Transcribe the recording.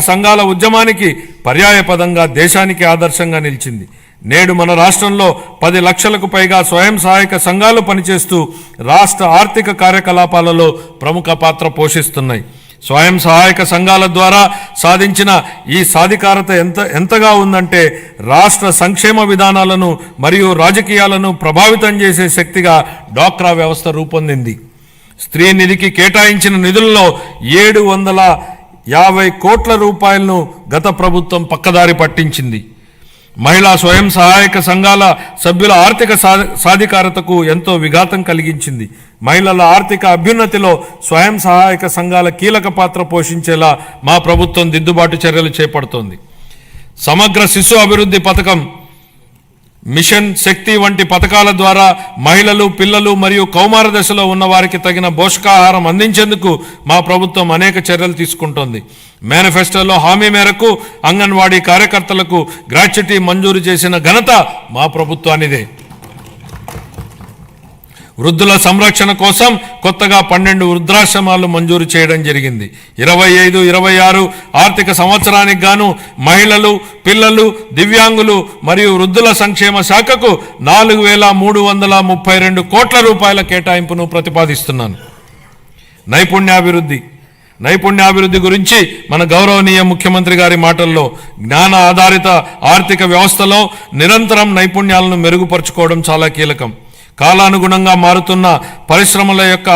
సంఘాల ఉద్యమానికి పర్యాయపదంగా దేశానికి ఆదర్శంగా నిలిచింది. నేడు మన రాష్ట్రంలో 10 లక్షలకు పైగా స్వయం సహాయక సంఘాలు పనిచేస్తూ రాష్ట్ర ఆర్థిక కార్యకలాపాలలో ప్రముఖ పాత్ర పోషిస్తున్నాయి. స్వయం సహాయక సంఘాల ద్వారా సాధించిన ఈ సాధికారత ఎంతగా ఉందంటే రాష్ట్ర సంక్షేమ విధానాలను మరియు రాజకీయాలను ప్రభావితం చేసే శక్తిగా డ్వాక్రా వ్యవస్థ రూపొందింది. స్త్రీ నిధికి కేటాయించిన నిధుల్లో 750 కోట్ల రూపాయలను గత ప్రభుత్వం పక్కదారి పట్టించింది. మహిళా స్వయం సహాయక సంఘాల సభ్యుల ఆర్థిక సాధికారతకు ఎంతో విఘాతం కలిగించింది. మహిళల ఆర్థిక అభ్యున్నతిలో స్వయం సహాయక సంఘాల కీలక పాత్ర పోషించేలా మా ప్రభుత్వం దిద్దుబాటు చర్యలు చేపడుతోంది. సమగ్ర శిశు అభివృద్ధి పథకం, మిషన్ శక్తి వంటి పథకాల ద్వారా మహిళలు, పిల్లలు మరియు కౌమార దశలో ఉన్న వారికి తగిన పోషకాహారం అందించేందుకు మా ప్రభుత్వం అనేక చర్యలు తీసుకుంటోంది. మేనిఫెస్టోలో హామీ మేరకు అంగన్వాడీ కార్యకర్తలకు గ్రాట్యుటీ మంజూరు చేసిన ఘనత మా ప్రభుత్వానిదే. వృద్ధుల సంరక్షణ కోసం కొత్తగా 12 వృద్ధాశ్రమాలు మంజూరు చేయడం జరిగింది. 25-26 ఆర్థిక సంవత్సరానికి గాను మహిళలు, పిల్లలు, దివ్యాంగులు మరియు వృద్ధుల సంక్షేమ శాఖకు 4,332 కోట్ల రూపాయల కేటాయింపును ప్రతిపాదిస్తున్నాను. నైపుణ్యాభివృద్ధి గురించి మన గౌరవనీయ ముఖ్యమంత్రి గారి మాటల్లో, జ్ఞాన ఆధారిత ఆర్థిక వ్యవస్థలో నిరంతరం నైపుణ్యాలను మెరుగుపరుచుకోవడం చాలా కీలకం. కాలానుగుణంగా మారుతున్న పరిశ్రమల యొక్క